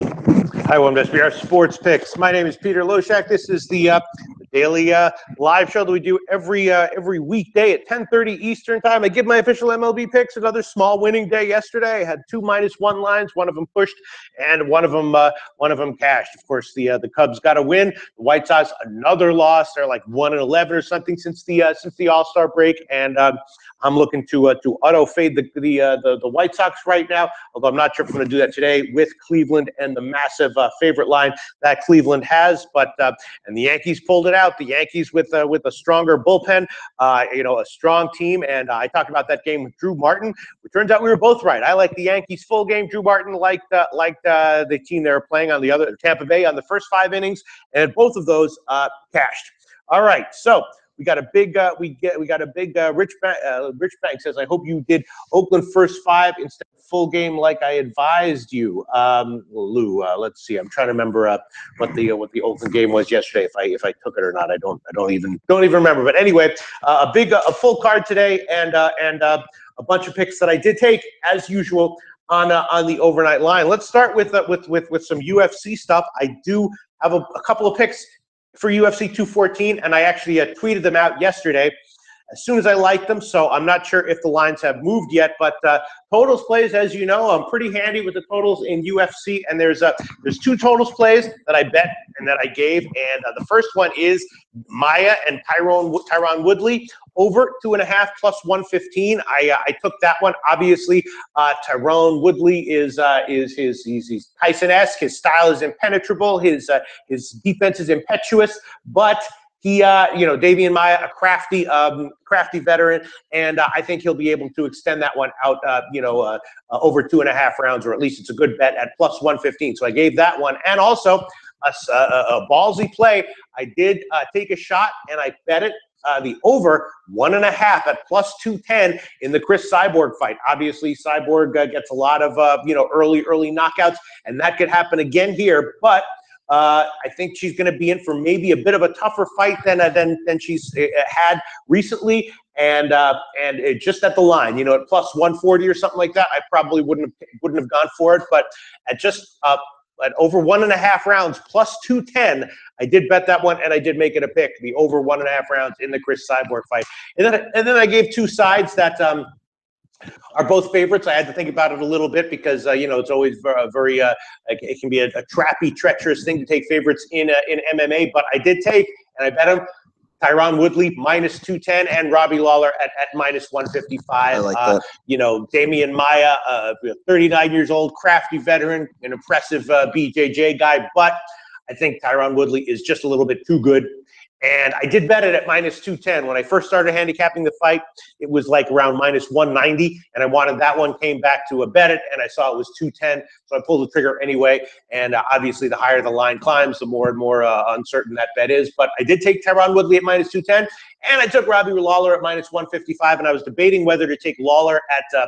Hi, welcome to SBR Sports Picks. My name is Peter Loshak. This is the daily live show that we do every weekday at 10:30 Eastern Time. I give my official MLB picks. Another small winning day yesterday. I had two -1 lines. One of them pushed, and one of them cashed. Of course, the Cubs got a win. The White Sox another loss. They're like 1-11 or something since the All-Star break, and I'm looking to auto fade the White Sox right now. Although I'm not sure if I'm going to do that today with Cleveland and the massive favorite line that Cleveland has. But and the Yankees pulled it out. The Yankees with a stronger bullpen, a strong team. And I talked about that game with Drew Martin. It turns out we were both right. I like the Yankees full game. Drew Martin liked the team they were playing on the other, Tampa Bay, on the first 5 innings, and both of those cashed. All right, so. We got a big Rich Bank says, I hope you did Oakland first 5 instead of full game like I advised you. Lou, let's see. I'm trying to remember what the Oakland game was yesterday. If I took it or not, I don't even remember. But anyway, a full card today and a bunch of picks that I did take as usual on the overnight line. Let's start with some UFC stuff. I do have a couple of picks for UFC 214, and I actually tweeted them out yesterday as soon as I liked them, so I'm not sure if the lines have moved yet, but totals plays, as you know, I'm pretty handy with the totals in UFC, and there's 2 totals plays that I bet and that I gave, and the first one is Maya and Tyron Woodley over 2.5 plus 115. I took that one. Obviously, Tyron Woodley is he's Tyson-esque. His style is impenetrable. His defense is impetuous, but he, Damian Maya, a crafty veteran, and I think he'll be able to extend that one out, over 2.5 rounds, or at least it's a good bet at plus 115. So I gave that one, and also a ballsy play. I did take a shot, and I bet it. The over 1.5 at plus 210 in the Chris Cyborg fight. Obviously, Cyborg gets a lot of early knockouts, and that could happen again here. But I think she's going to be in for maybe a bit of a tougher fight than she's had recently, and just at the line, at plus 140 or something like that, I probably wouldn't have gone for it. But at just at over 1.5 rounds plus 210, I did bet that one, and I did make it a pick, the over 1.5 rounds in the Chris Cyborg fight. And then I gave 2 sides that are both favorites. I had to think about it a little bit because it's always very it can be a trappy, treacherous thing to take favorites in MMA. But I did take, and I bet him, Tyron Woodley minus 210 and Robbie Lawler at minus 155. I like that. Damian Maya, 39 years old, crafty veteran, an impressive BJJ guy, but I think Tyron Woodley is just a little bit too good. And I did bet it at minus 210. When I first started handicapping the fight, it was like around minus 190, and I wanted that one, came back to a bet it, and I saw it was 210, so I pulled the trigger anyway. And obviously, the higher the line climbs, the more and more uncertain that bet is. But I did take Tyron Woodley at minus 210, and I took Robbie Lawler at minus 155, and I was debating whether to take Lawler at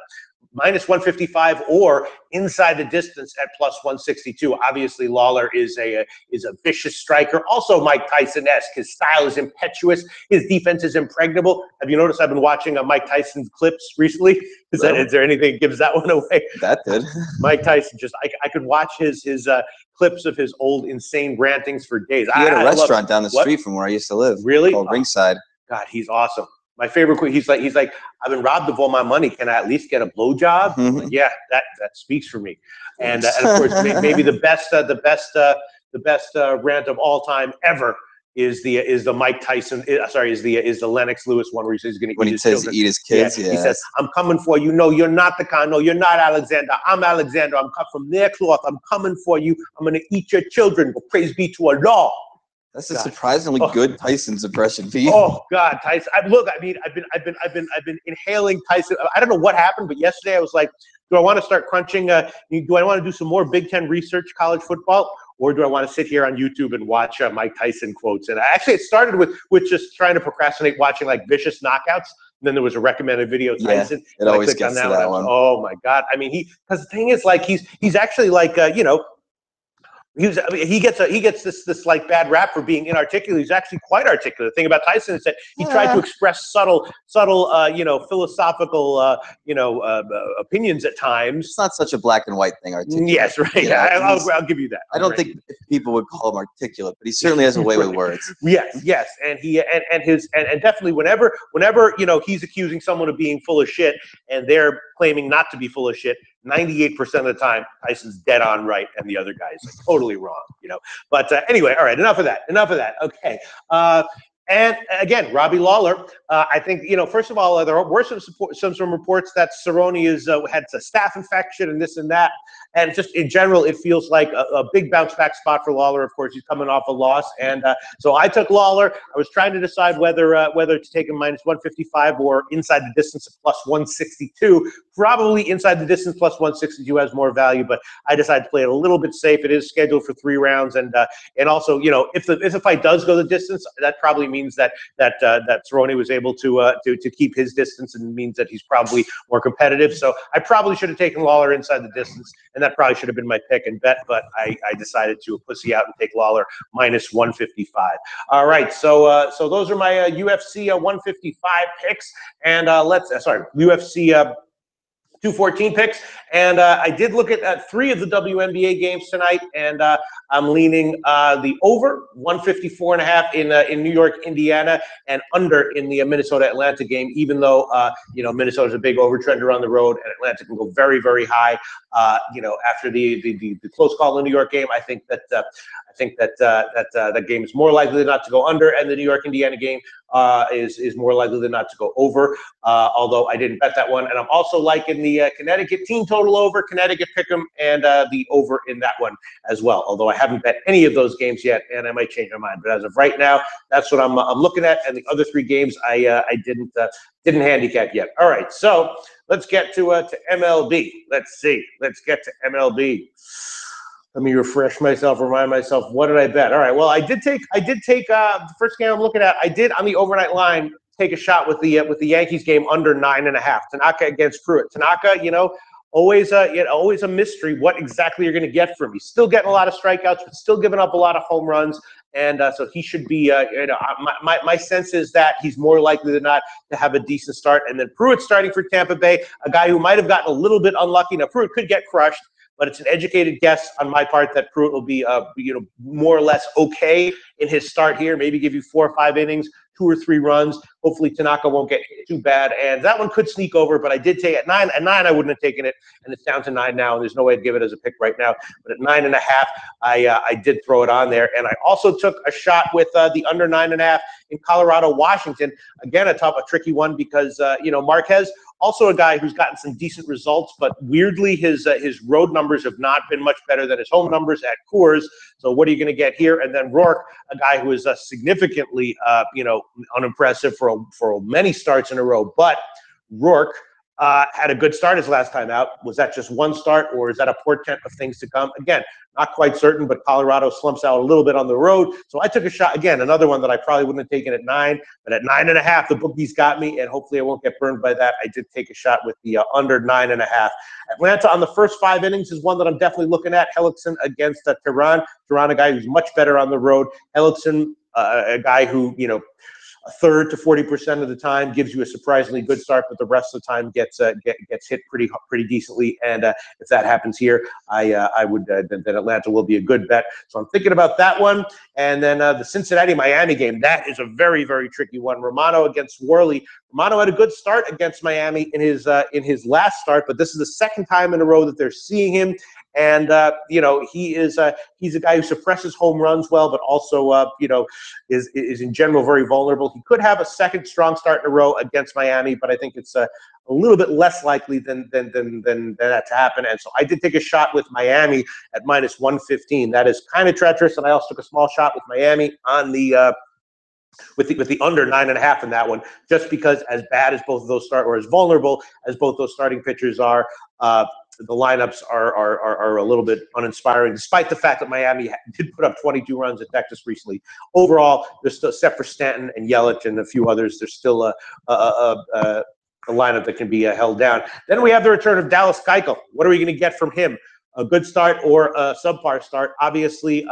minus 155 or inside the distance at plus 162. Obviously, Lawler is a vicious striker. Also, Mike Tyson-esque. His style is impetuous. His defense is impregnable. Have you noticed I've been watching Mike Tyson clips recently? Is there anything that gives that one away? That did. Mike Tyson, I could watch his clips of his old insane rantings for days. He had a restaurant down the street from where I used to live. Really? Called Ringside. God, he's awesome. My favorite quote, he's like, I've been robbed of all my money. Can I at least get a blowjob? Mm-hmm. Like, yeah, that speaks for me. And of course, maybe the best rant of all time ever is the Mike Tyson. Is the Lennox Lewis one where he says he's going to eat his children. Eat his kids. Yeah. He says, "I'm coming for you. No, you're not the kind. No, you're not Alexander. I'm Alexander. I'm cut from their cloth. I'm coming for you. I'm going to eat your children. But praise be to Allah." That's a surprisingly good Tyson's impression, Pete. Oh God, Tyson! I've been inhaling Tyson. I don't know what happened, but yesterday I was like, do I want to start crunching? Do I want to do some more Big Ten research, college football, or do I want to sit here on YouTube and watch Mike Tyson quotes? And actually, it started with just trying to procrastinate watching like vicious knockouts. And then there was a recommended video, Tyson. Yeah, it always gets to that one. Oh my God! I mean, because the thing is, like, he's actually like He gets this like bad rap for being inarticulate. He's actually quite articulate. The thing about Tyson is that he tried to express subtle philosophical opinions at times. It's not such a black and white thing. Articulate. Yes, right. You know, I'll give you that. I don't think people would call him articulate, but he certainly has a way with words. Yes, and he and definitely whenever he's accusing someone of being full of shit and they're claiming not to be full of shit, 98% of the time Tyson's dead on right and the other guy's like totally wrong, But anyway, all right, enough of that. Okay. And again, Robbie Lawler, I think, first of all, there were some reports that Cerrone had a staph infection and this and that. And just in general, it feels like a big bounce back spot for Lawler. Of course, he's coming off a loss. And so I took Lawler. I was trying to decide whether to take him minus 155 or inside the distance of plus 162. Probably inside the distance plus 162 has more value, but I decided to play it a little bit safe. It is scheduled for 3 rounds. And also, if the fight does go the distance, that probably means that Cerrone was able to keep his distance, and means that he's probably more competitive. So I probably should have taken Lawler inside the distance, and that probably should have been my pick and bet, but I decided to pussy out and take Lawler minus 155. All right, so those are my UFC 155 picks, and UFC 214 picks, and I did look at 3 of the WNBA games tonight, and I'm leaning the over 154.5 in New York, Indiana, and under in the Minnesota-Atlanta game. Even though Minnesota's a big overtrender on the road, and Atlanta can go very, very high. After the close call in the New York game, I think that that game is more likely than not to go under, and the New York Indiana game is more likely than not to go over. Although I didn't bet that one, and I'm also liking the Connecticut team total over, Connecticut pick'em, and the over in that one as well. Although I haven't bet any of those games yet, and I might change my mind. But as of right now, that's what I'm looking at. And the other 3 games I didn't handicap yet. All right, so let's get to MLB. Let's see. Let's get to MLB. Let me refresh myself, remind myself, what did I bet? All right, well, I did take the first game I'm looking at. I did on the overnight line take a shot with the Yankees game under 9.5. Tanaka against Pruitt. Tanaka, always a mystery what exactly you're going to get from him. He's still getting a lot of strikeouts, but still giving up a lot of home runs. And so he should be, my sense is that he's more likely than not to have a decent start. And then Pruitt starting for Tampa Bay, a guy who might have gotten a little bit unlucky. Now, Pruitt could get crushed, but it's an educated guess on my part that Pruitt will be, more or less okay in his start here. Maybe give you 4 or 5 innings, 2 or 3 runs. Hopefully Tanaka won't get hit too bad, and that one could sneak over. But I did take at 9. At 9, I wouldn't have taken it, and it's down to 9 now. And there's no way to give it as a pick right now. But at 9.5, I did throw it on there, and I also took a shot with the under 9.5 in Colorado, Washington. Again, a tricky one because Marquez. Also a guy who's gotten some decent results, but weirdly his road numbers have not been much better than his home numbers at Coors. So what are you going to get here? And then Rourke, a guy who is significantly unimpressive for many starts in a row. But Rourke had a good start his last time out. Was that just one start, or is that a portent of things to come? Again, not quite certain, but Colorado slumps out a little bit on the road. So I took a shot, again, another one that I probably wouldn't have taken at 9, but at 9.5, the bookies got me, and hopefully I won't get burned by that. I did take a shot with the under 9.5. Atlanta on the first 5 innings is one that I'm definitely looking at. Hellickson against Tehran. Tehran, a guy who's much better on the road. Hellickson, a guy who, a third to 40% of the time gives you a surprisingly good start, but the rest of the time gets hit pretty decently. And if that happens here, I would then Atlanta will be a good bet. So I'm thinking about that one. And then the Cincinnati-Miami game, that is a very, very tricky one. Romano against Worley. Romano had a good start against Miami in his last start, but this is the second time in a row that they're seeing him. And he's a guy who suppresses home runs well, but also is in general very vulnerable. He could have a second strong start in a row against Miami, but I think it's a little bit less likely than that to happen. And so I did take a shot with Miami at minus 115. That is kind of treacherous, and I also took a small shot with Miami on the with the under 9.5 in that one, just because as bad as both of those start, or as vulnerable as both those starting pitchers are, the lineups are a little bit uninspiring, despite the fact that Miami did put up 22 runs at Texas recently. Overall, they're still, except for Stanton and Yelich and a few others, there's still a lineup that can be held down. Then we have the return of Dallas Keuchel. What are we going to get from him? a good start or a subpar start. Obviously,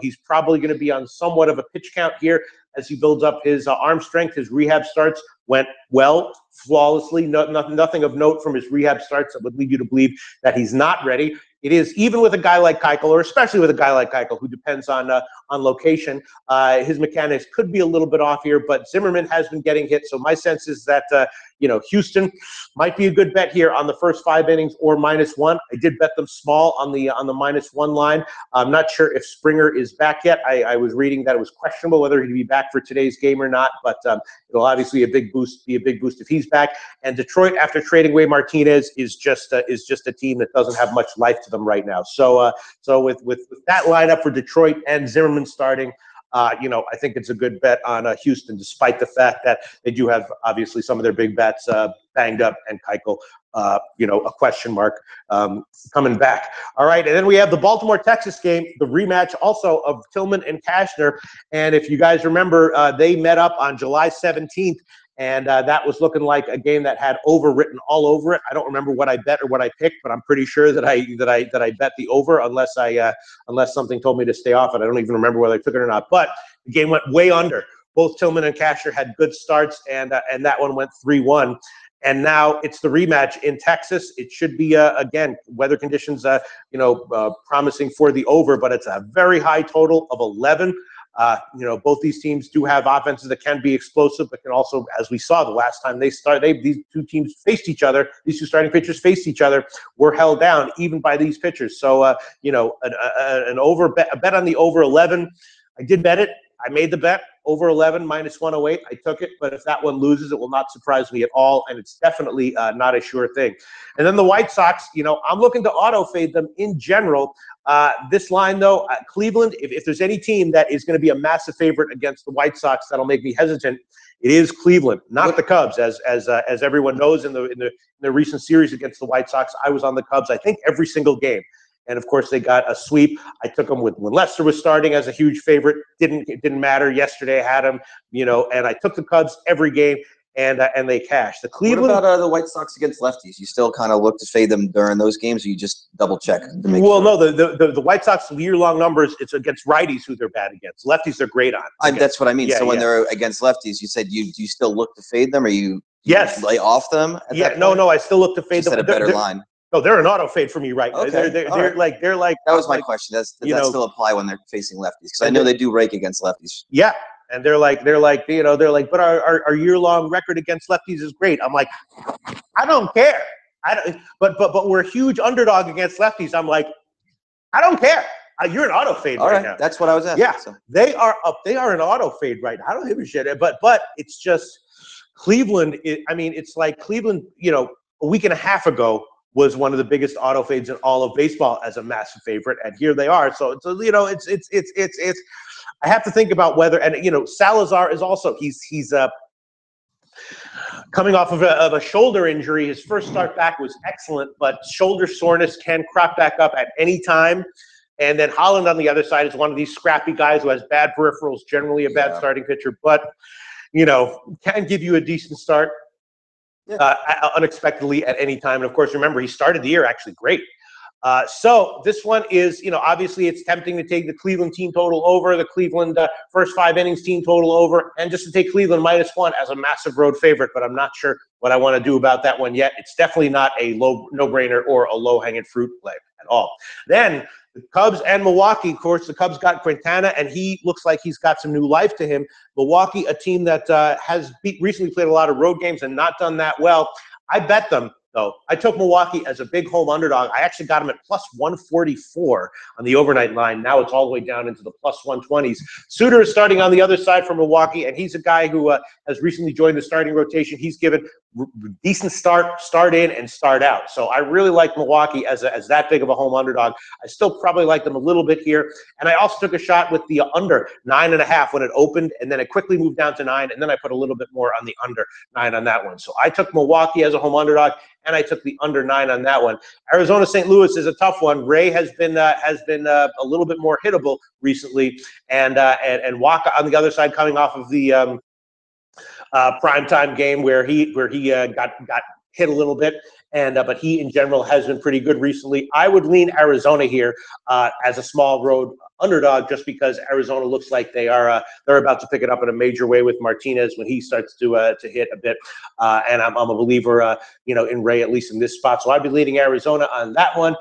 he's probably going to be on somewhat of a pitch count here as he builds up his arm strength. His rehab starts went well, flawlessly. Nothing of note from his rehab starts that would lead you to believe that he's not ready. It is, even with a guy like Keuchel, or especially with a guy like Keuchel, who depends on location, his mechanics could be a little bit off here, but Zimmerman has been getting hit. So my sense is that, Houston might be a good bet here on the first 5 innings or -1. I did bet them small on the -1 line. I'm not sure if Springer is back yet. I was reading that it was questionable whether he'd be back for today's game or not, but it'll obviously be a big boost if he's back. And Detroit, after trading away Martinez, is just a team that doesn't have much life to them right now. So with that lineup for Detroit and Zimmerman starting, I think it's a good bet on Houston, despite the fact that they do have obviously some of their big bats banged up, and Keuchel, a question mark coming back. All right, and then we have the Baltimore-Texas game, the rematch also of Tillman and Cashner. And if you guys remember, they met up on July 17th. And that was looking like a game that had over written all over it. I don't remember what I bet or what I picked, but I'm pretty sure that I bet the over, unless something told me to stay off it. I don't even remember whether I took it or not. But the game went way under. Both Tillman and Cashner had good starts, and that one went 3-1. And now it's the rematch in Texas. It should be again, weather conditions promising for the over, but it's a very high total of 11. Both these teams do have offenses that can be explosive, but can also, as we saw the last time these two teams faced each other, these two starting pitchers faced each other, were held down even by these pitchers. So, a bet on the over 11. I did bet it. I made the bet over 11 -108. I took it, but if that one loses, it will not surprise me at all, and it's definitely not a sure thing. And then the White Sox, I'm looking to auto fade them in general. This line, though, Cleveland, if there's any team that is going to be a massive favorite against the White Sox that'll make me hesitant, it is Cleveland, not the Cubs. As everyone knows, in the recent series against the White Sox, I was on the Cubs, I think, every single game. And of course, they got a sweep. I took them when Lester was starting as a huge favorite. It didn't matter. Yesterday I had them, and I took the Cubs every game, and they cashed. The Cleveland. What about the White Sox against lefties? You still kind of look to fade them during those games, or you just double check to make sure? No, the White Sox year-long numbers, it's against righties who they're bad against. Lefties they're great on. That's what I mean. Yeah, so when they're against lefties, you said you still look to fade them, or you lay off them? No, I still look to fade them. At a better line. No, they're an auto fade for me right now. Okay. They're like. That was my question. Does that still apply when they're facing lefties? Because I know they do rake against lefties. Yeah, and they're like, but our year-long record against lefties is great. I'm like, I don't care. But we're a huge underdog against lefties. I'm like, I don't care. You're an auto fade right now. That's what I was asking. Yeah, so. They are up. They are an auto fade right now. I don't give a shit. But it's just Cleveland. It's like Cleveland. A week and a half ago was one of the biggest auto fades in all of baseball as a massive favorite, and here they are. So it's I have to think about whether, and Salazar is also he's coming off of a shoulder injury. His first start back was excellent, but shoulder soreness can crop back up at any time. And then Holland on the other side is one of these scrappy guys who has bad peripherals, generally a bad starting pitcher, but can give you a decent start. Unexpectedly at any time. And of course, remember, he started the year actually great. So this one is, obviously it's tempting to take the Cleveland team total over, the Cleveland first 5 innings team total over, and just to take Cleveland -1 as a massive road favorite, but I'm not sure what I want to do about that one yet. It's definitely not a no-brainer or a low-hanging fruit play at all. Then the Cubs and Milwaukee, of course, the Cubs got Quintana, and he looks like he's got some new life to him. Milwaukee, a team that has recently played a lot of road games and not done that well. I bet them, though. I took Milwaukee as a big home underdog. I actually got them at +144 on the overnight line. Now it's all the way down into the +120s. Suter is starting on the other side for Milwaukee, and he's a guy who has recently joined the starting rotation. He's given decent start in and start out. So I really like Milwaukee as that big of a home underdog. I still probably like them a little bit here. And I also took a shot with the under 9.5 when it opened, and then it quickly moved down to 9, and then I put a little bit more on the under 9 on that one. So I took Milwaukee as a home underdog, and I took the under 9 on that one. Arizona St. Louis is a tough one. Ray has been a little bit more hittable recently, and Waka on the other side coming off of the primetime game where he got hit a little bit, And but he in general has been pretty good recently. I would lean Arizona here as a small road underdog, just because Arizona looks like they're about to pick it up in a major way with Martinez when he starts to hit a bit. And I'm a believer, in Ray, at least in this spot. So I'd be leading Arizona on that one.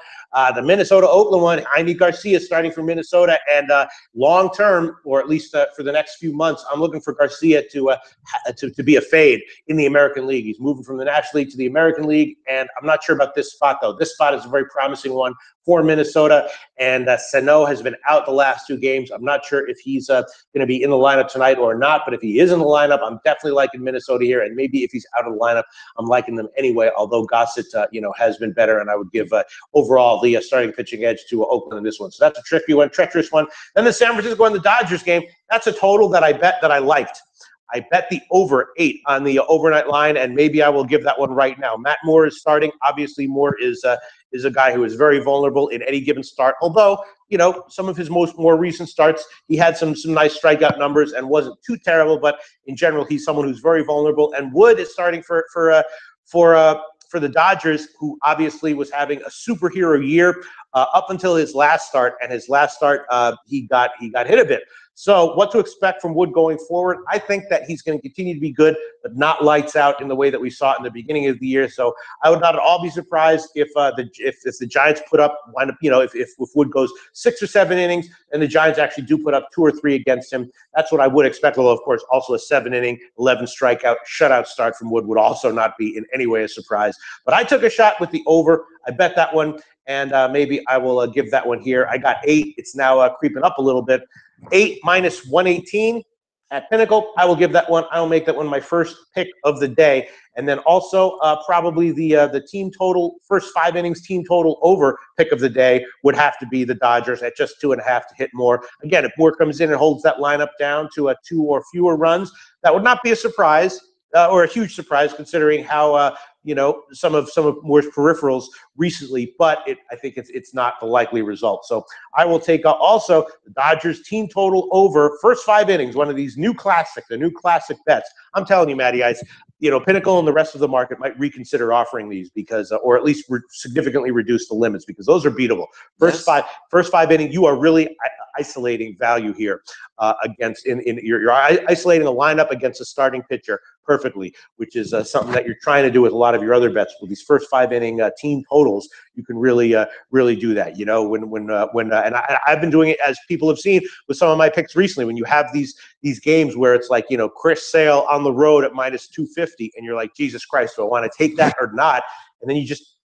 The Minnesota-Oakland one, Jaime Garcia starting for Minnesota, and long term, or at least for the next few months, I'm looking for Garcia to be a fade in the American League. He's moving from the National League to the American League, and I'm not sure about this spot though. This spot is a very promising one for Minnesota, and Sano has been out the last 2 games. I'm not sure if he's going to be in the lineup tonight or not, but if he is in the lineup, I'm definitely liking Minnesota here, and maybe if he's out of the lineup, I'm liking them anyway, although Gossett, has been better, and I would give overall the starting pitching edge to Oakland in this one. So that's a tricky one, treacherous one. Then the San Francisco and the Dodgers game, that's a total that I bet that I liked. I bet the over 8 on the overnight line, and maybe I will give that one right now. Matt Moore is starting. Obviously, Moore is a guy who is very vulnerable in any given start. Although, some of his more recent starts, he had some nice strikeout numbers and wasn't too terrible. But in general, he's someone who's very vulnerable. And Wood is starting for the Dodgers, who obviously was having a superhero year up until his last start. And his last start, he got hit a bit. So what to expect from Wood going forward? I think that he's going to continue to be good, but not lights out in the way that we saw it in the beginning of the year. So I would not at all be surprised if the Giants if Wood goes 6 or 7 innings and the Giants actually do put up 2 or 3 against him. That's what I would expect. Although, of course, also a 7-inning, 11 strikeout shutout start from Wood would also not be in any way a surprise. But I took a shot with the over. I bet that one, and maybe I will give that one here. I got 8. It's now creeping up a little bit. 8 minus 118 at Pinnacle. I will give that one. I will make that one my first pick of the day. And then also probably the team total, first 5 innings team total over pick of the day would have to be the Dodgers at just 2.5 to hit Moore. Again, if Moore comes in and holds that lineup down to 2 or fewer runs, that would not be a surprise or a huge surprise considering how some of Moore's peripherals recently, but I think it's not the likely result. So I will take also the Dodgers team total over first 5 innings, one of these the new classic bets. I'm telling you, Matty Ice, Pinnacle and the rest of the market might reconsider offering these because, or at least significantly reduce the limits because those are beatable. First 5 innings, you are really isolating value here you're isolating a lineup against a starting pitcher perfectly, which is something that you're trying to do with a lot of your other bets. With these first 5 inning team totals, you can really do that. And I've been doing it, as people have seen with some of my picks recently. When you have these games where it's like Chris Sale on the road at minus 250, and you're like, Jesus Christ, do I want to take that or not? And then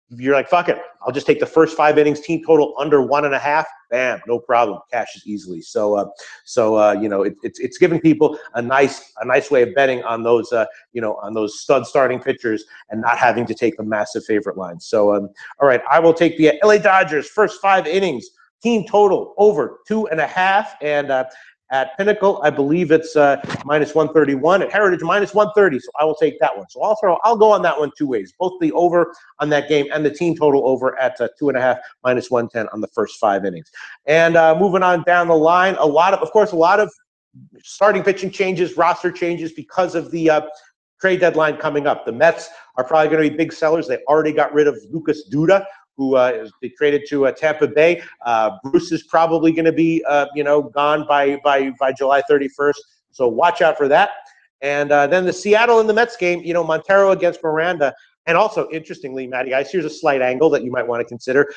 you're like, fuck it, I'll just take the first 5 innings team total under 1.5. Bam, no problem, cashes easily. So it's giving people a nice way of betting on those on those stud starting pitchers and not having to take the massive favorite lines. So all right, I will take the LA Dodgers first 5 innings team total over 2.5, and at Pinnacle, I believe it's minus 131. At Heritage, minus 130. So I will take that one. So I'll go on that one 2 ways. Both the over on that game and the team total over at 2.5, minus 110 on the first 5 innings. And moving on down the line, a lot of starting pitching changes, roster changes because of the trade deadline coming up. The Mets are probably going to be big sellers. They already got rid of Lucas Duda, who they traded to Tampa Bay. Bruce is probably going to be, gone by July 31st. So watch out for that. And then the Seattle and the Mets game, Montero against Miranda. And also, interestingly, Matty Ice, here's a slight angle that you might want to consider.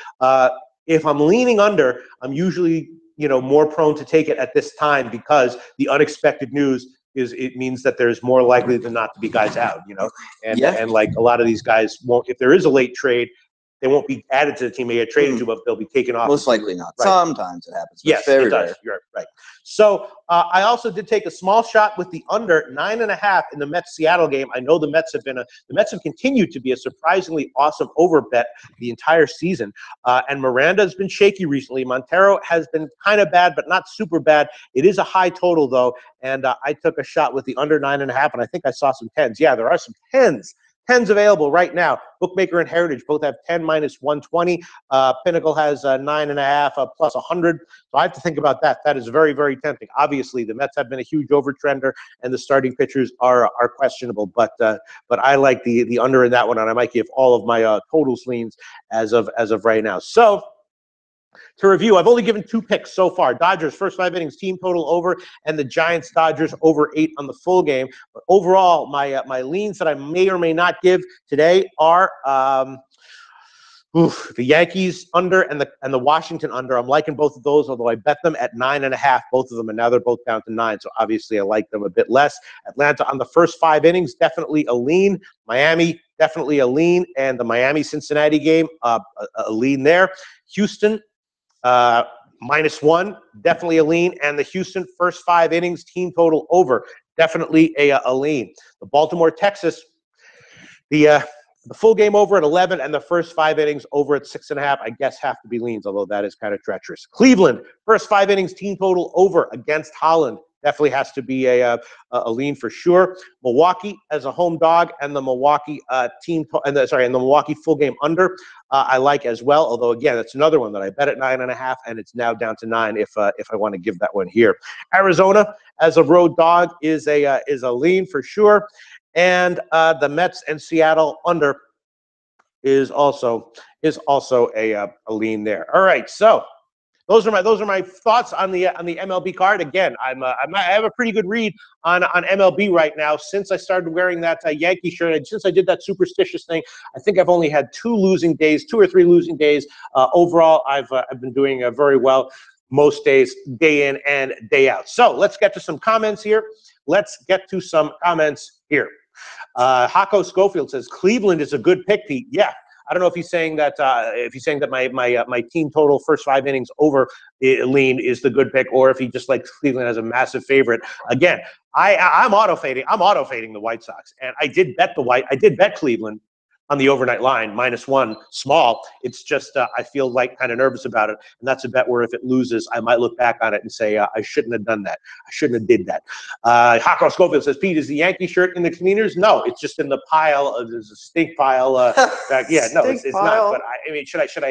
If I'm leaning under, I'm usually, more prone to take it at this time because the unexpected news it means that there's more likely than not to be guys out, and like a lot of these guys won't, if there is a late trade, they won't be added to the team they get traded to, but they'll be taken off. Most likely not. Right. Sometimes it happens. Yes, very it does. Rare. You're right. So I also did take a small shot with the under 9.5 in the Mets-Seattle game. I know the Mets have continued to be a surprisingly awesome over bet the entire season. And Miranda's been shaky recently. Montero has been kind of bad, but not super bad. It is a high total though, and I took a shot with the under 9.5, and I think I saw some 10s. Yeah, there are some 10s 10's available right now. Bookmaker and Heritage both have 10 minus 120. Pinnacle has 9.5 plus 100. So I have to think about that. That is very, very tempting. Obviously, the Mets have been a huge overtrender, and the starting pitchers are questionable. But I like the under in that one, and I might give all of my totals leans as of right now. So to review, I've only given 2 picks so far. Dodgers first 5 innings team total over, and the Giants Dodgers over 8 on the full game. But overall, my leans that I may or may not give today are the Yankees under and the Washington under. I'm liking both of those, although I bet them at 9.5, both of them, and now they're both down to 9. So obviously I like them a bit less. Atlanta on the first 5 innings, definitely a lean. Miami, definitely a lean, and the Miami-Cincinnati game, a lean there. Houston, -1, definitely a lean, and the Houston first 5 innings team total over, definitely a lean. The Baltimore, Texas, the full game over at 11 and the first 5 innings over at 6.5, I guess have to be leans, although that is kind of treacherous. Cleveland, first 5 innings team total over against Holland. Definitely has to be a lean for sure. Milwaukee as a home dog, and the Milwaukee and the Milwaukee full game under I like as well. Although again, that's another one that I bet at 9.5, and it's now down to 9 if I want to give that one here. Arizona as a road dog is a lean for sure, and the Mets and Seattle under is also a lean there. All right, so. Those are my thoughts on the MLB card. Again, I have a pretty good read on MLB right now since I started wearing that Yankee shirt. And since I did that superstitious thing, I think I've only had 2 or 3 losing days. Overall, I've been doing very well most days, day in and day out. So let's get to some comments here. Hako Schofield says Cleveland is a good pick, Pete. Yeah. I don't know if he's saying that my team total first 5 innings over lean is the good pick, or if he just likes Cleveland as a massive favorite. Again, I'm auto fading the White Sox, and I did bet Cleveland on the overnight line, -1, small. It's just I feel like kind of nervous about it, and that's a bet where if it loses, I might look back on it and say I shouldn't have done that. I shouldn't have did that. Hako Schofield says, Pete, is the Yankee shirt in the cleaners? No, it's just in the pile. There's a stink pile. Yeah, no, it's not. But I mean, should I start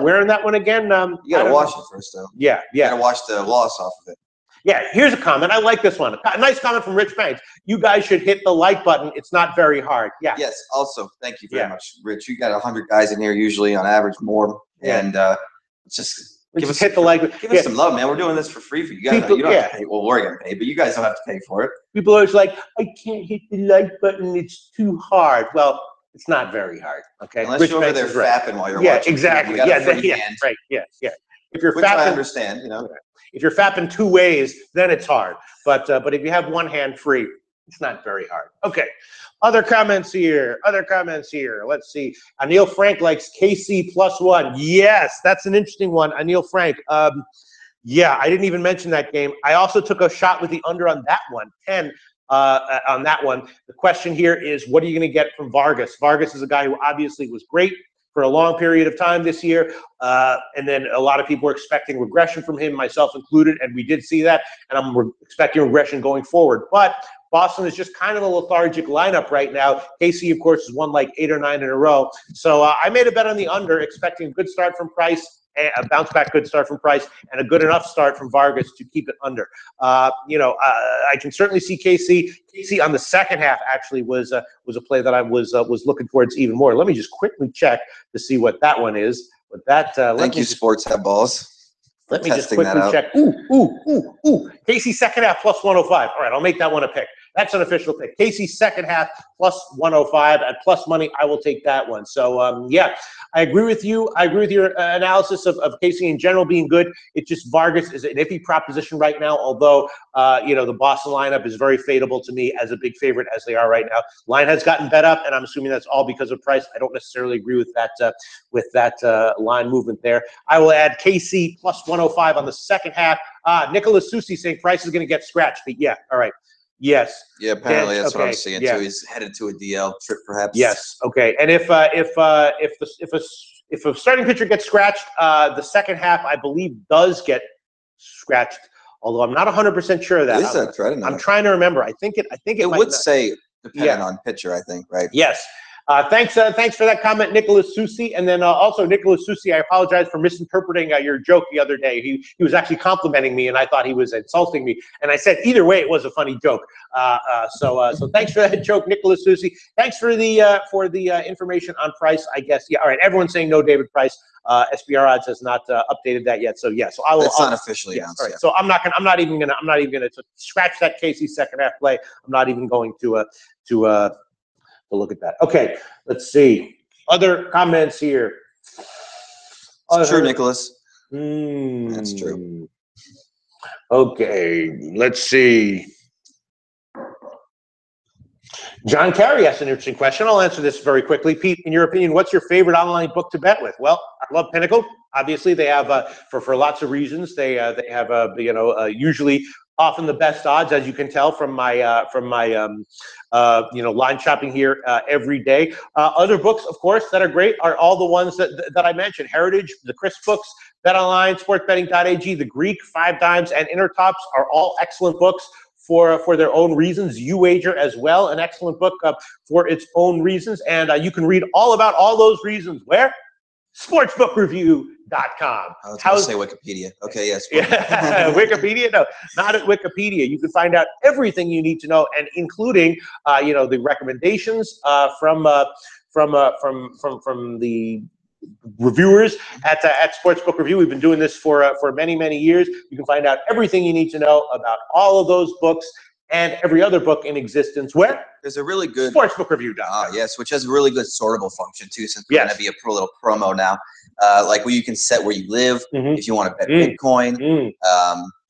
wearing that one again? You gotta wash it first, though. Yeah. You gotta wash the loss off of it. Yeah, here's a comment. I like this one. A nice comment from Rich Banks. You guys should hit the like button. It's not very hard. Yeah. Yes. Also, thank you very much, Rich. You got 100 guys in here usually on average, more, and just hit the like. Give us some love, man. We're doing this for free for you guys. You don't have to pay. Well, we're gonna pay, but you guys don't have to pay for it. People are always like, I can't hit the like button. It's too hard. Well, it's not very hard. Okay. Unless Rich you're over there fapping while you're watching. Yeah, exactly. Right. Yeah. If you're which fapping, I understand, you know. If you're fapping 2 ways, then it's hard. But if you have one hand free, it's not very hard. Okay. Other comments here. Let's see. Anil Frank likes KC +1. Yes, that's an interesting one. Anil Frank. Yeah, I didn't even mention that game. I also took a shot with the under on that one, 10 on that one. The question here is, what are you going to get from Vargas? Vargas is a guy who obviously was great for a long period of time this year, and then a lot of people were expecting regression from him, myself included, and we did see that, and I'm expecting regression going forward. But Boston is just kind of a lethargic lineup right now. KC, of course, has won like 8 or 9 in a row. So I made a bet on the under, expecting a good start from Price, a bounce-back good start from Price, and a good enough start from Vargas to keep it under. I can certainly see KC. KC on the second half actually was a play that I was looking towards even more. Let me just quickly check to see what that one is. But that thank you, Sports Have Balls. Let me just quickly check. Ooh. KC second half +105. All right, I'll make that one a pick. That's an official pick. KC second half +105 at plus money. I will take that one. So, yeah, I agree with you. I agree with your analysis of KC in general being good. It's just Vargas is an iffy proposition right now, although, the Boston lineup is very favorable to me as a big favorite as they are right now. Line has gotten bet up, and I'm assuming that's all because of Price. I don't necessarily agree with that line movement there. I will add KC +105 on the second half. Nicholas Susi saying Price is going to get scratched. But yeah, all right. Yes. Yeah, apparently that's what I'm seeing too. He's headed to a DL trip, perhaps. Yes. Okay. And if a starting pitcher gets scratched, the second half I believe does get scratched. Although I'm not 100% sure of that. Is that threat? I'm trying to remember. I think it would say depending on pitcher, I think, right? Yes. Thanks for that comment, Nicholas Susi. And then also, Nicholas Susi, I apologize for misinterpreting your joke the other day. He was actually complimenting me, and I thought he was insulting me. And I said, either way, it was a funny joke. So thanks for that joke, Nicholas Susi. Thanks for the information on Price, I guess. Yeah, all right. Everyone's saying no David Price. SBR Odds has not updated that yet. So yeah, so I will. It's not officially announced yet. yet. So I'm not even gonna scratch that Casey second half play. I'm not even going to look at that. Okay, let's see. Other comments here. It's true, Nicholas. That's true. Okay, let's see. John Carey asked an interesting question. I'll answer this very quickly. Pete, in your opinion, what's your favorite online book to bet with? Well, I love Pinnacle. Obviously, they have for lots of reasons. They have usually often the best odds, as you can tell from my line shopping here every day. Other books, of course, that are great are all the ones that I mentioned: Heritage, the Chris books, Bet Online, SportsBetting.ag, the Greek, 5 Dimes, and Intertops are all excellent books for their own reasons. UWager as well, an excellent book for its own reasons, and you can read all about all those reasons where? Sportsbookreview.com. I was going to say Wikipedia. Okay, yes. Yeah, Wikipedia? No, not at Wikipedia. You can find out everything you need to know, and including, the recommendations from the reviewers at Sportsbook Review. We've been doing this for many, many years. You can find out everything you need to know about all of those books and every other book in existence. Where? There's a really good SportsbookReview.com. Yes, which has a really good sortable function too, since we're going to be a little promo now. Like where you can set where you live, if you want to bet Bitcoin,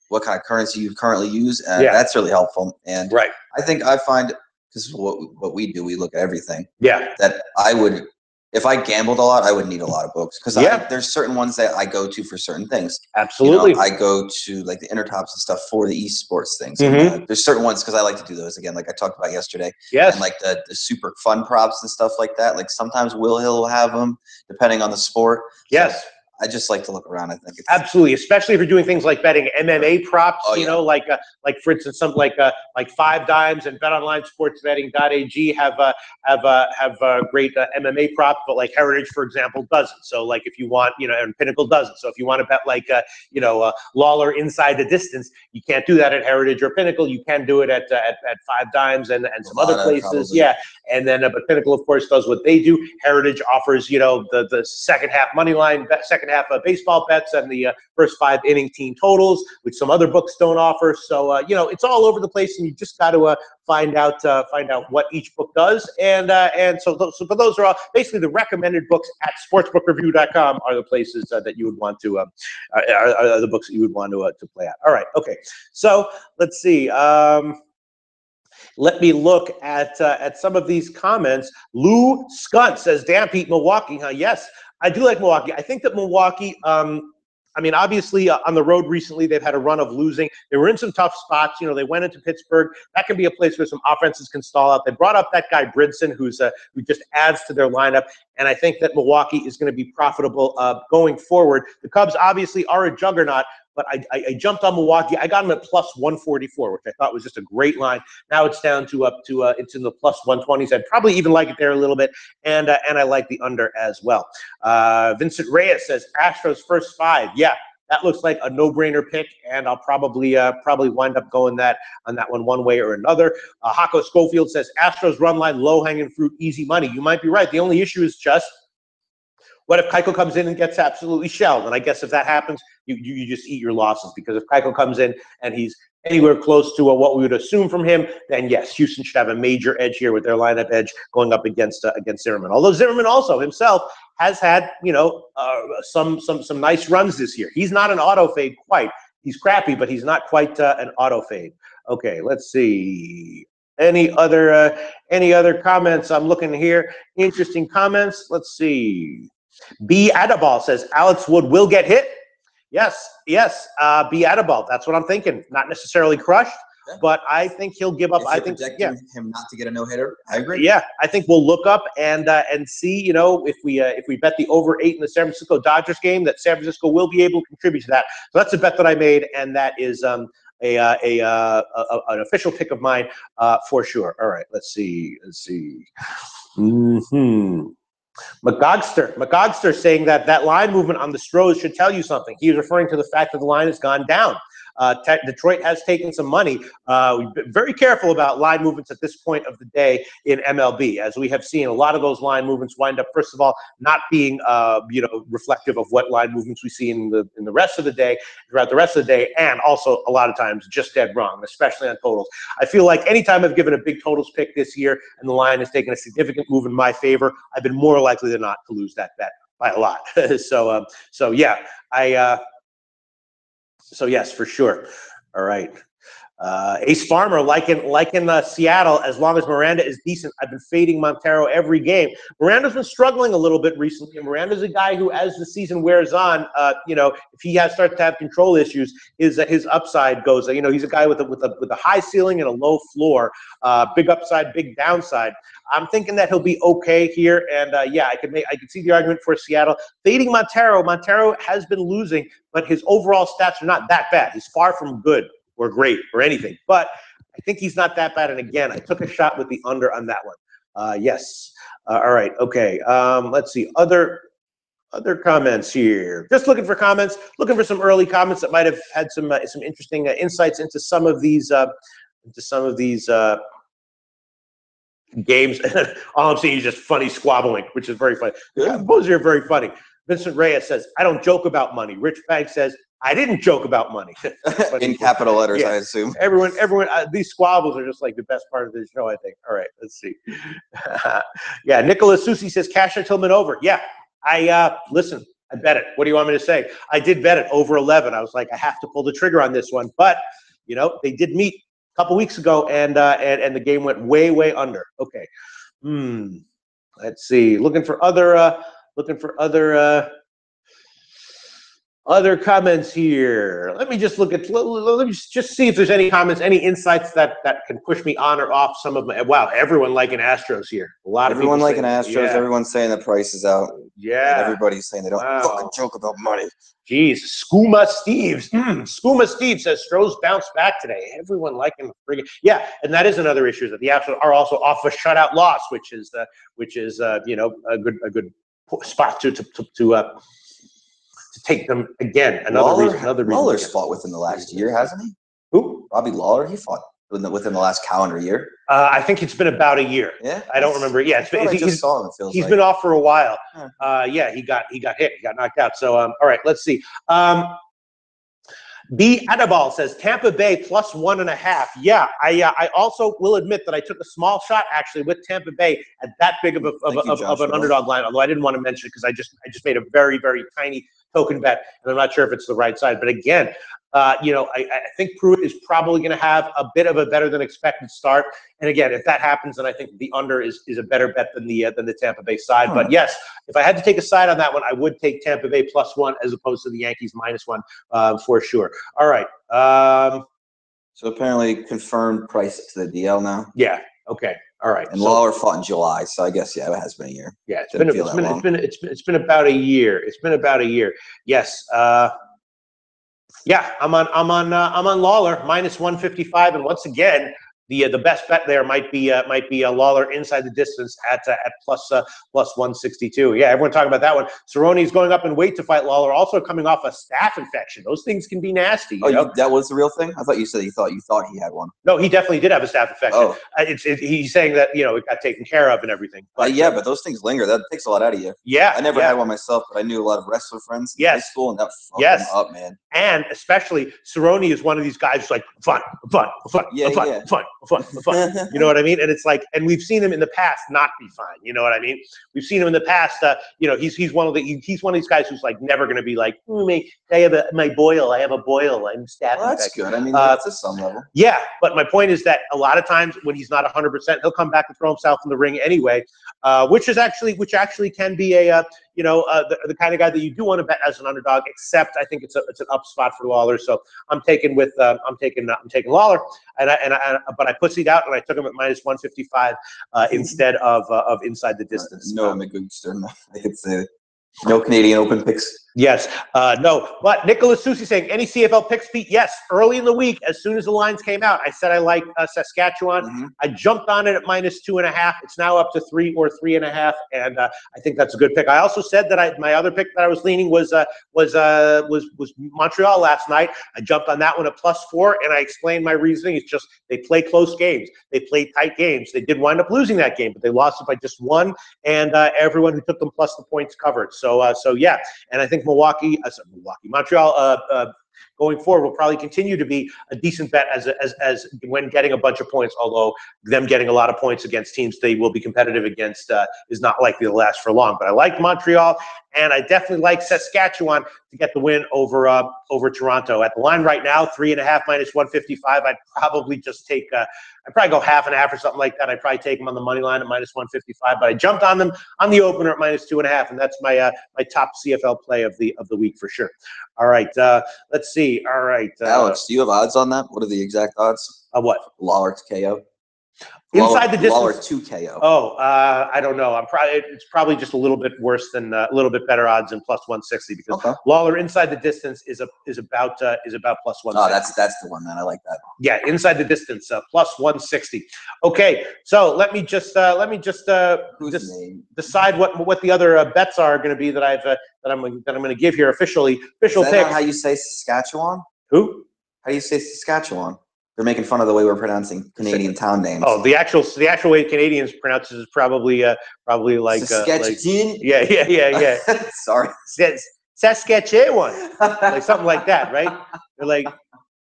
what kind of currency you currently use. That's really helpful. And I think I find, this is what we do, we look at everything. Yeah. That I would, if I gambled a lot, I would need a lot of books, because there's certain ones that I go to for certain things. Absolutely. I go to like the Intertops and stuff for the esports things. And, there's certain ones, because I like to do those, again, like I talked about yesterday. Yes. And like the super fun props and stuff like that. Like sometimes Will Hill will have them depending on the sport. Yes. So I just like to look around. I think it's absolutely, especially if you're doing things like betting MMA props. Like for instance, something like 5 Dimes and Bet Online SportsBetting.ag have great MMA props, but like Heritage, for example, doesn't. So like if you want, and Pinnacle doesn't. So if you want to bet like Lawler inside the distance, you can't do that at Heritage or Pinnacle. You can do it at 5 Dimes and some other places. Probably. Yeah, and then but Pinnacle, of course, does what they do. Heritage offers the second half money line, second half of baseball bets, and the first 5 inning team totals, which some other books don't offer. So it's all over the place, and you just got to find out what each book does. And so those are all basically the recommended books at sportsbookreview.com are the places that you would want to are the books that you would want to play at. All right, okay. So let's see. Let me look at some of these comments. Lou Skunt says, "Damn, Pete, Milwaukee, huh?" Yes, I do like Milwaukee. I think that Milwaukee, obviously on the road recently, they've had a run of losing. They were in some tough spots. They went into Pittsburgh. That can be a place where some offenses can stall out. They brought up that guy Bridson, who just adds to their lineup. And I think that Milwaukee is going to be profitable going forward. The Cubs obviously are a juggernaut, but I jumped on Milwaukee. I got them at plus 144, which I thought was just a great line. Now it's down to it's in the plus 120s. I'd probably even like it there a little bit, and I like the under as well. Vincent Reyes says Astros first 5. Yeah, that looks like a no-brainer pick, and I'll probably wind up going on that one way or another. Hako Schofield says Astros run line, low-hanging fruit, easy money. You might be right. The only issue is just, what if Keuchel comes in and gets absolutely shelled? And I guess if that happens, you just eat your losses, because if Keuchel comes in and he's anywhere close to what we would assume from him, then yes, Houston should have a major edge here with their lineup edge going up against Zimmerman. Although Zimmerman also himself has had some nice runs this year. He's not an auto fade quite. He's crappy, but he's not quite an auto fade. Okay, let's see. Any other comments? I'm looking here. Interesting comments. Let's see. B. Adabal says Alex Wood will get hit. Yes. B. Adabal. That's what I'm thinking. Not necessarily crushed, but I think he'll give up. I think projecting him not to get a no-hitter. I agree. Yeah, I think we'll look up and see. If we bet the over 8 in the San Francisco Dodgers game, that San Francisco will be able to contribute to that. So that's a bet that I made, and that is an official pick of mine for sure. All right, let's see. McGogster saying that line movement on the Stros should tell you something. He was referring to the fact that the line has gone down. Detroit has taken some money. We've been very careful about line movements at this point of the day in MLB, as we have seen a lot of those line movements wind up, first of all, not being reflective of what line movements we see in the rest of the day, throughout the rest of the day, and also a lot of times just dead wrong, especially on totals. I feel like anytime I've given a big totals pick this year and the line has taken a significant move in my favor, I've been more likely than not to lose that bet by a lot. So yeah, So yes, for sure. All right. Ace Farmer, like in Seattle, as long as Miranda is decent, I've been fading Montero every game. Miranda's been struggling a little bit recently, and Miranda's a guy who, as the season wears on, if he starts to have control issues, his upside goes. He's a guy with a high ceiling and a low floor, big upside, big downside. I'm thinking that he'll be okay here, and I could see the argument for Seattle fading Montero. Montero has been losing, but his overall stats are not that bad. He's far from good or great or anything, but I think he's not that bad. And again, I took a shot with the under on that one. Yes. All right. Okay. Let's see. Other comments here. Just looking for comments. Looking for some early comments that might have had some interesting insights into some of these games. All I'm seeing is just funny squabbling, which is very funny. Both are very funny. Vincent Reyes says, "I don't joke about money." Rich Bank says, "I didn't joke about money." In capital letters, yeah. I assume. Everyone. These squabbles are just like the best part of the show, I think. All right, let's see. Yeah, Nicholas Susi says, "Cash or Tillman over." Yeah, listen. I bet it. What do you want me to say? I did bet it over 11. I was like, I have to pull the trigger on this one, but they did meet a couple weeks ago, and the game went way under. Okay. Let's see. Looking for other comments here. Let me just let me just see if there's any comments, any insights that can push me on or off some of my. Wow, everyone liking Astros here. A lot of everyone liking Astros. Yeah. Everyone's saying the price is out. Yeah. And everybody's saying they don't fucking joke about money. Jeez, Skooma Steve. Skooma Steve says Stros bounce back today. Everyone liking the friggin'. Yeah, and that is another issue, that the Astros are also off a shutout loss, which is a good spot to take them again. Another reason. Lawler's fought within the last year, hasn't he? Who? Robbie Lawler. He fought within the last calendar year. I think it's been about a year. Yeah. I don't remember. Yeah, he's been off for a while. Yeah, he got hit. He got knocked out. So all right, let's see. B. Adabal says Tampa Bay plus 1.5. Yeah, I also will admit that I took a small shot actually with Tampa Bay at that big of an underdog line. Although I didn't want to mention it because I just made a very tiny token bet, and I'm not sure if it's the right side. But again, I think Pruitt is probably going to have a bit of a better than expected start. And again, if that happens, then I think the under is a better bet than the Tampa Bay side. But yes, if I had to take a side on that one, I would take Tampa Bay +1 as opposed to the Yankees -1 for sure. All right. So apparently confirmed price to the DL now. Yeah. Okay. All right. And Lawler fought in July, so I guess it has been a year. Yeah, it's been about a year. It's been about a year. Yes. Yeah, I'm on Lawler -155, and once again, the best bet there might be a Lawler inside the distance at plus 162. Yeah, everyone talking about that one. Cerrone's going up in weight to fight Lawler, also coming off a staph infection. Those things can be nasty. That was the real thing? I thought you said you thought he had one. No, he definitely did have a staph infection. He's saying that it got taken care of and everything. But, but those things linger. That takes a lot out of you. Yeah, I never had one myself, but I knew a lot of wrestler friends in high school, and that fucked them up, man. And especially Cerrone is one of these guys who's like fun. You know what I mean? And it's like, and we've seen him in the past not be fine. You know what I mean? We've seen him in the past. He's one of these guys who's like never going to be like, I have my boil. I have a boil. I'm staph. Well, that's good. I mean, that's at some level. Yeah, but my point is that a lot of times when he's not 100%, he'll come back and throw himself in the ring anyway, which actually can be the kind of guy that you do want to bet as an underdog. Except I think it's an up spot for Lawler, so I'm taking Lawler, but I pussied out and I took him at -155 instead of inside the distance. No McGoogster, I could say no Canadian Open picks. Yes. No. But Nicholas Susi saying, any CFL picks, Pete? Yes. Early in the week, as soon as the lines came out, I said I liked Saskatchewan. Mm-hmm. I jumped on it at -2.5. It's now up to 3 or 3.5, and I think that's a good pick. I also said that my other pick that I was leaning was Montreal last night. I jumped on that one at +4, and I explained my reasoning. It's just they play close games. They play tight games. They did wind up losing that game, but they lost it by just 1, and everyone who took them plus the points covered. So yeah, and I think Montreal going forward will probably continue to be a decent bet as when getting a bunch of points, although them getting a lot of points against teams they will be competitive against is not likely to last for long. But I like Montreal, and I definitely like Saskatchewan to get the win over Toronto. At the line right now, 3.5 -155. I'd probably just take I'd probably go 50/50 or something like that. I'd probably take them on the money line at -155, but I jumped on them on the opener at -2.5, and that's my my top CFL play of the week for sure. All right, let's see. All right, Alex, do you have odds on that? What are the exact odds? What? Lawler to KO. Inside the distance. Lawler to KO. Oh, I don't know. It's probably just a little bit worse than a little bit better odds than +160 because Lawler inside the distance is about +160. Oh, that's the one, man. I like that. Yeah, inside the distance, +160. Okay, so let me just decide what the other bets are going to be that I'm going to give here officially. Official picks. Is that not how you say Saskatchewan? Who? How do you say Saskatchewan? They're making fun of the way we're pronouncing Canadian town names. Oh, the actual way Canadians pronounce it is probably like Saskatchewan. Yeah. Sorry, Saskatchewan, like something like that, right? They're like,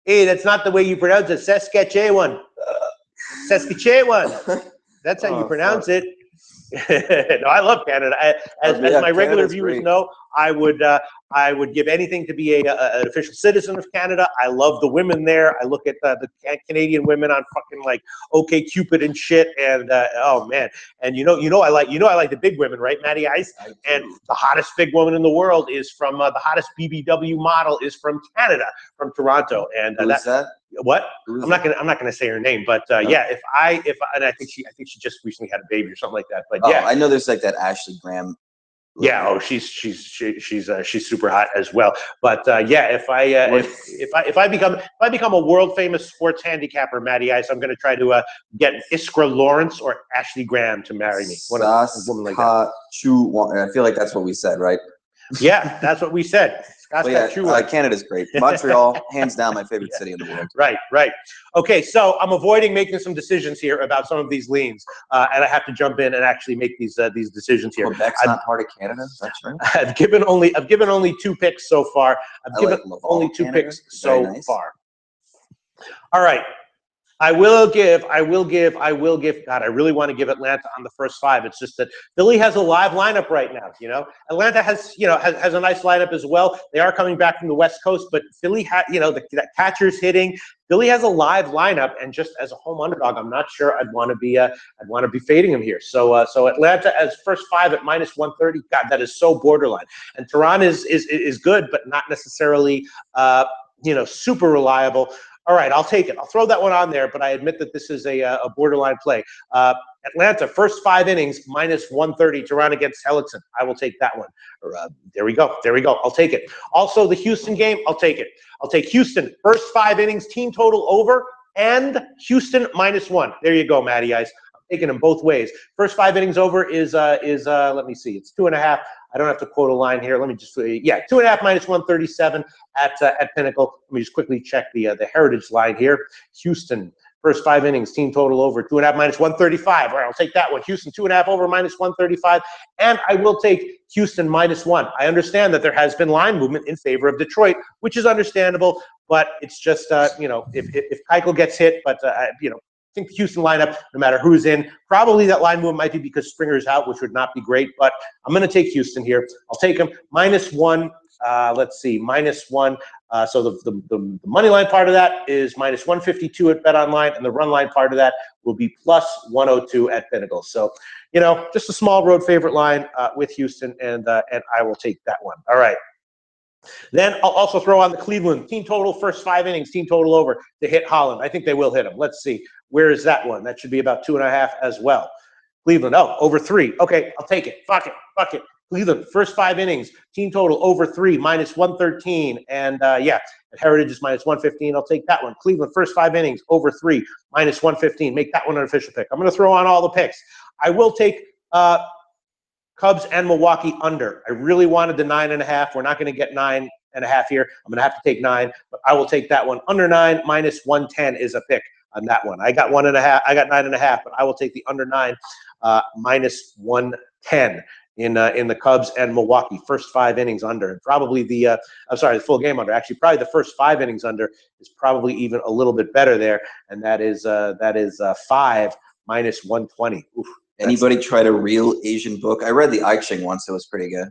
hey, that's not the way you pronounce it. Saskatchewan. Saskatchewan. That's how you pronounce it. No, I love Canada. As my regular viewers know, I would give anything to be an official citizen of Canada. I love the women there. I look at the Canadian women on fucking like OkCupid and shit. And oh man, and you know I like the big women, right, Matty Ice? And the hottest big woman in the world is from the hottest BBW model is from Canada, from Toronto. And who's that? What? I'm not gonna say her name, but yeah, I think she just recently had a baby or something like that. But yeah, I know there's like that Ashley Graham. Yeah, oh, she's super hot as well. But yeah, if I become a world famous sports handicapper, Matty Ice, I'm going to try to get Iskra Lawrence or Ashley Graham to marry me. What a woman like that. I feel like that's what we said, right? Yeah, that's what we said. Canada's great. Montreal, hands down, my favorite city in the world. Right. Okay, so I'm avoiding making some decisions here about some of these leans, and I have to jump in and actually make these decisions here. Quebec's not part of Canada. That's right. I've given only 2 picks so far. I've given only 2 picks so far. All right. I will give. God, I really want to give Atlanta on the first 5. It's just that Philly has a live lineup right now. Atlanta has a nice lineup as well. They are coming back from the West Coast, but Philly had the catcher's hitting. Philly has a live lineup, and just as a home underdog, I'm not sure I'd want to be fading them here. So Atlanta as first 5 at -130. God, that is so borderline. And Toronto is good, but not necessarily super reliable. All right, I'll take it. I'll throw that one on there, but I admit that this is a borderline play. Atlanta, first 5 innings, -130. Toronto against Hellickson. I will take that one. There we go. I'll take it. Also, the Houston game, I'll take it. I'll take Houston, first 5 innings, team total over, and Houston -1. There you go, Matty Ice. I'm taking them both ways. First 5 innings over is let me see, it's 2.5. I don't have to quote a line here. Let me just 2.5 -137 at Pinnacle. Let me just quickly check the Heritage line here. Houston, first 5 innings, team total over, 2.5 -135. All right, I'll take that one. Houston 2.5 over -135, and I will take Houston -1. I understand that there has been line movement in favor of Detroit, which is understandable, but it's just if Keuchel gets hit, but I think the Houston lineup, no matter who's in, probably that line move might be because Springer's out, which would not be great, but I'm going to take Houston here. I'll take them -1. Let's see, -1. So the money line part of that is -152 at BetOnline, and the run line part of that will be +102 at Pinnacle. So, just a small road favorite line with Houston, and I will take that one. All right. Then I'll also throw on the Cleveland team total, first 5 innings, team total over to hit Holland. I think they will hit him. Let's see. Where is that one? That should be about 2.5 as well. Cleveland, over 3. Okay, I'll take it. Fuck it. Cleveland, first 5 innings, team total over 3, minus 113. And Heritage is minus 115. I'll take that one. Cleveland, first 5 innings, over 3, minus 115. Make that one an official pick. I'm going to throw on all the picks. I will take Cubs and Milwaukee under. I really wanted the 9.5. We're not going to get 9.5 here. I'm going to have to take 9, but I will take that one. Under 9, minus 110 is a pick on that one. I got 1.5. I got 9.5, but I will take the under 9, minus 110 in the Cubs and Milwaukee. First 5 innings under, and probably the the full game under. Actually, probably the first 5 innings under is probably even a little bit better there, and that is 5 minus 120. Oof. Anybody tried a real Asian book? I read the I Ching once. It was pretty good.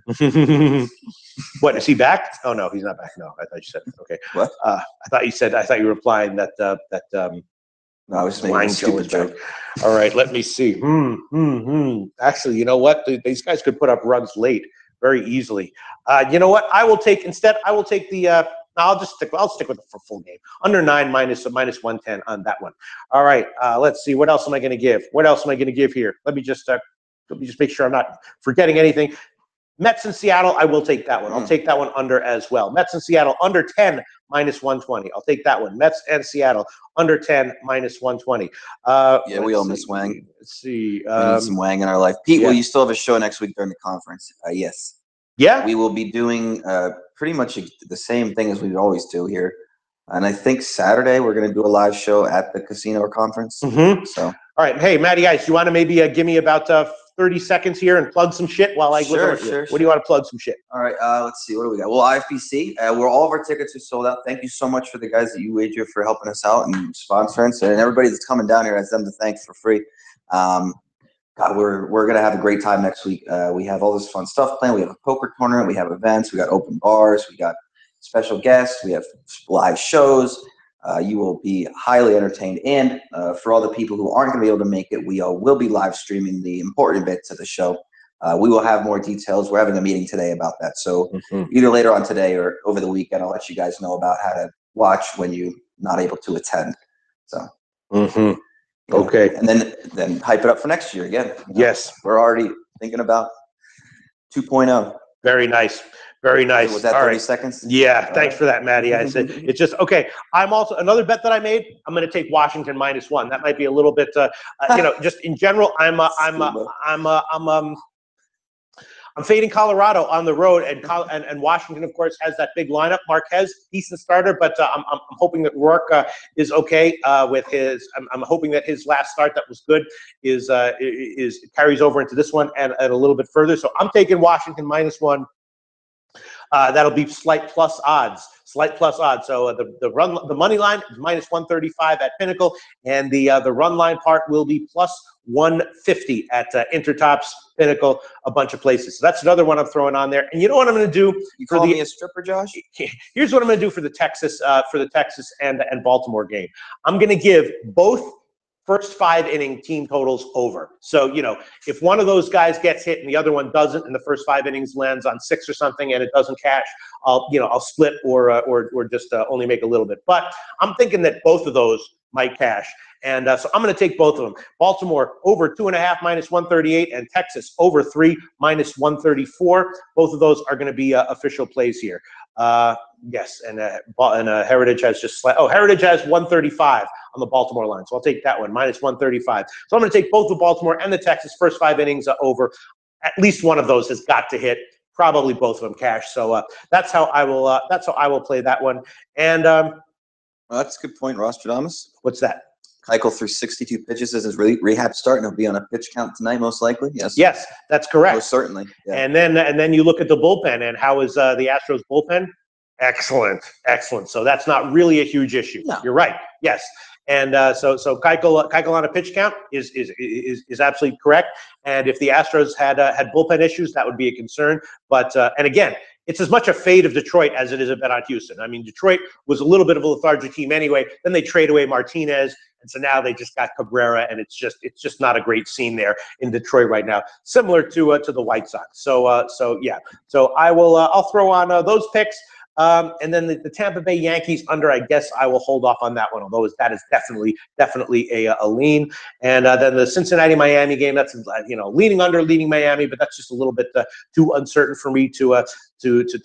What, is he back? Oh, no, he's not back. No, I thought you said, okay. What? I thought you were implying that, no, I was just making a stupid joke. All right, let me see. Actually, you know what? These guys could put up runs late very easily. You know what? I will take the, I'll stick with the full game. Under 9, minus 110 on that one. All right, let's see. What else am I going to give? What else am I going to give here? Let me just make sure I'm not forgetting anything. Mets in Seattle, I will take that one. I'll take that one under as well. Mets in Seattle, under 10, minus 120. I'll take that one. Mets and Seattle, under 10, minus 120. We all miss Wang. Let's see. We need some Wang in our life. Pete, will you still have a show next week during the conference? Yes. Yeah? We will be doing pretty much the same thing as we always do here. And I think Saturday we're going to do a live show at the casino or conference. Mm-hmm. So, all right. Hey, Matty Ice, you want to maybe give me about 30 seconds here and plug some shit while I Sure. What do you want to plug some shit? All right. Let's see. What do we got? Well, IFBC, where all of our tickets are sold out. Thank you so much for the guys that you wager for helping us out and sponsoring us. And everybody that's coming down here has them to thank for free. God, we're going to have a great time next week. We have all this fun stuff planned. We have a poker tournament. We have events. We got open bars. We got special guests. We have live shows. You will be highly entertained. And for all the people who aren't going to be able to make it, we will be live streaming the important bits of the show. We will have more details. We're having a meeting today about that. So either later on today or over the weekend, I'll let you guys know about how to watch when you're not able to attend. So. Yeah. Okay. And then hype it up for next year again. Yes. We're already thinking about 2.0. Very nice. Very nice. Was that 30 seconds? Yeah. Thanks for that, Matty. I said it's just okay. I'm also another bet that I made. I'm going to take Washington minus 1. That might be a little bit, just in general. I'm fading Colorado on the road, and Washington, of course, has that big lineup. Marquez, decent starter, but I'm hoping that Rourke is okay with his. I'm hoping that his last start that was good is carries over into this one and a little bit further. So I'm taking Washington minus 1. That'll be slight plus odds. So the money line is minus 135 at Pinnacle, and the run line part will be plus 150 at Intertops, Pinnacle, a bunch of places. So that's another one I'm throwing on there. And you know what I'm going to do? You call me a stripper, Josh? Here's what I'm going to do for the Texas and Baltimore game. I'm going to give both first 5 inning team totals over. So, if one of those guys gets hit and the other one doesn't, and the first 5 innings lands on 6 or something and it doesn't cash, I'll split or just only make a little bit. But I'm thinking that both of those might cash. And so I'm going to take both of them. Baltimore over 2.5 minus 138, and Texas over 3 minus 134. Both of those are going to be official plays here. Yes, and Heritage has Heritage has 135 on the Baltimore line. So I'll take that one, minus 135. So I'm going to take both the Baltimore and the Texas first 5 innings over. At least one of those has got to hit. Probably both of them cash. So that's how I will play that one. And well, that's a good point, Rostradamus. What's that? Keuchel through 62 pitches as his rehab start, and he'll be on a pitch count tonight, most likely. Yes. Yes, that's correct. Most certainly. Yeah. And then you look at the bullpen, and how is the Astros bullpen? Excellent. So that's not really a huge issue. No. You're right. Yes. And so Keuchel on a pitch count is absolutely correct. And if the Astros had bullpen issues, that would be a concern. But and again, it's as much a fade of Detroit as it is a bet on Houston. I mean, Detroit was a little bit of a lethargic team anyway. Then they trade away Martinez, and so now they just got Cabrera, and it's just not a great scene there in Detroit right now. Similar to the White Sox. So yeah. So I'll throw on those picks. And then the Tampa Bay Yankees under, I guess I will hold off on that one, although that is definitely a lean. And then the Cincinnati-Miami game, that's leaning under, leaning Miami, but that's just a little bit too uncertain for me to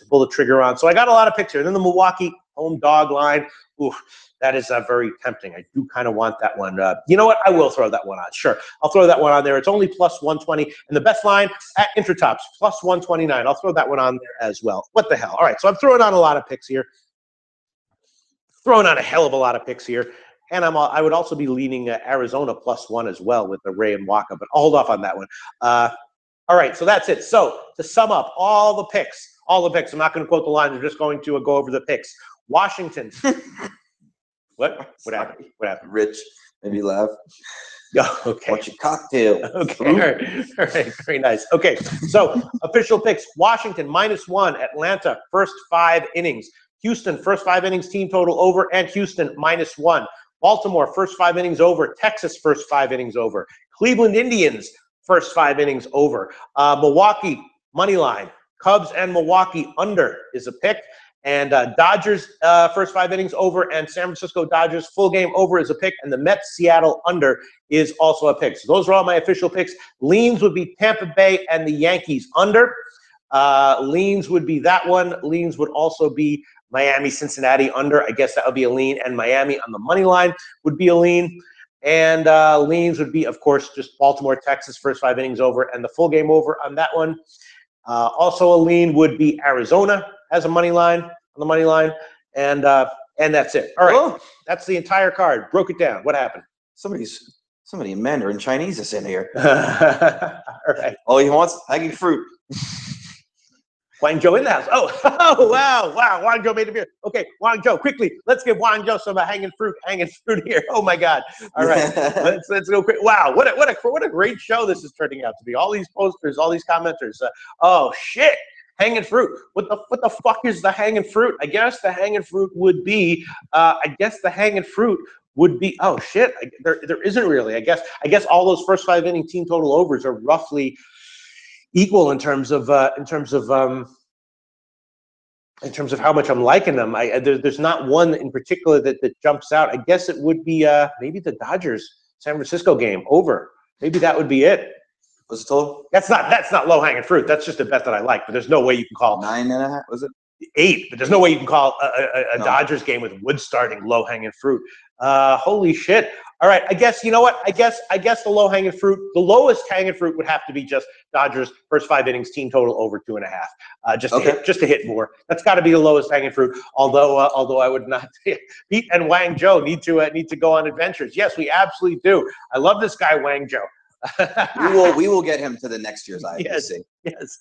pull the trigger on. So I got a lot of picks here. And then the Milwaukee home dog line. Ooh, that is very tempting. I do kind of want that one. You know what? I will throw that one on. Sure, I'll throw that one on there. It's only plus 120. And the best line at Intratops, plus 129. I'll throw that one on there as well. What the hell? All right, so I'm throwing on a lot of picks here. Throwing on a hell of a lot of picks here. And I would also be leaning Arizona plus 1 as well with the Ray and Waka, but I'll hold off on that one. All right, so that's it. So to sum up all the picks, I'm not going to quote the lines. I'm just going to go over the picks. Washington. What happened? What happened? Rich, maybe laugh. Oh, okay. What's your cocktail? Okay. All right. Very nice. Okay. So official picks: Washington -1, Atlanta first 5 innings, Houston first 5 innings team total over, and Houston -1. Baltimore first 5 innings over, Texas first 5 innings over, Cleveland Indians first 5 innings over, Milwaukee money line, Cubs and Milwaukee under is a pick. And Dodgers first 5 innings over, and San Francisco Dodgers full game over is a pick, and the Mets Seattle under is also a pick. So those are all my official picks. Leans would be Tampa Bay and the Yankees under. Leans would be that one. Leans would also be Miami Cincinnati under. I guess that would be a lean, and Miami on the money line would be a lean. And leans would be, of course, just Baltimore Texas first 5 innings over, and the full game over on that one. Also a lean would be Arizona as a money line on the money line, and that's it. All right, that's the entire card. Broke it down. What happened? Somebody in Mandarin Chinese is in here. All right. All he wants, hanging fruit. Guangzhou in the house. Oh, wow. Guangzhou made a beer. Okay, Guangzhou, quickly. Let's give Guangzhou some hanging fruit here. Oh my God. All right, let's go quick. Wow, what a great show this is turning out to be. All these posters, all these commenters. Oh shit. Hanging fruit. What the fuck is the hanging fruit? I guess the hanging fruit would be. Oh shit. There isn't really. I guess all those first 5 inning team total overs are roughly equal in terms of how much I'm liking them. There's not one in particular that jumps out. I guess it would be maybe the Dodgers San Francisco game over. Maybe that would be it. What's the total? That's not low hanging fruit. That's just a bet that I like. But there's no way you can call 9.5. Was it 8? But there's no way you can call a Dodgers game with Wood starting low hanging fruit. Holy shit! All right, I guess you know what? I guess the low hanging fruit, the lowest hanging fruit would have to be just Dodgers first 5 innings team total over 2.5. Just to hit more. That's got to be the lowest hanging fruit. Although I would not. Pete and Wang Zhou need to go on adventures. Yes, we absolutely do. I love this guy Wang Zhou. we will get him to the next year's IFBC. Yes.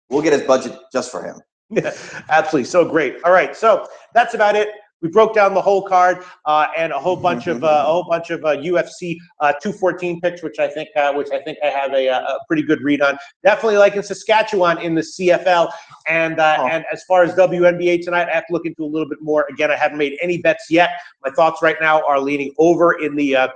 We'll get his budget just for him. Yeah, absolutely. So great. All right. So that's about it. We broke down the whole card and a whole bunch of UFC 214 picks, which I think I have a pretty good read on. Definitely liking Saskatchewan in the CFL, and as far as WNBA tonight, I have to look into a little bit more. Again, I haven't made any bets yet. My thoughts right now are leaning over in the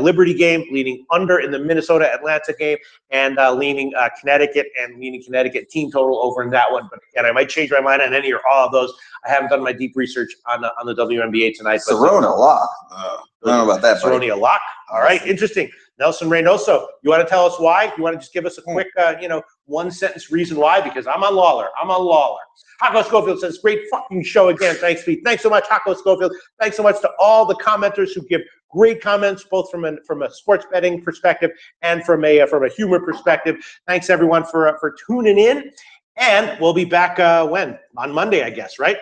Liberty game, leaning under in the Minnesota Atlanta game, and leaning Connecticut team total over in that one. But again, I might change my mind on any or all of those. I haven't done my deep research on the WNBA tonight. Serona lock. I don't know about that. Serona lock. All right, interesting. Nelson Reynoso, you want to tell us why? You want to just give us a quick, one sentence reason why? Because I'm on Lawler. Hako Schofield says, great fucking show again. Thanks, Pete. Thanks so much, Hako Schofield. Thanks so much to all the commenters who give great comments, both from a sports betting perspective and from a humor perspective. Thanks everyone for tuning in, and we'll be back when on Monday, I guess, right?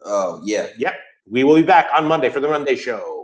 Oh yeah. Yep. We will be back on Monday for the Monday show.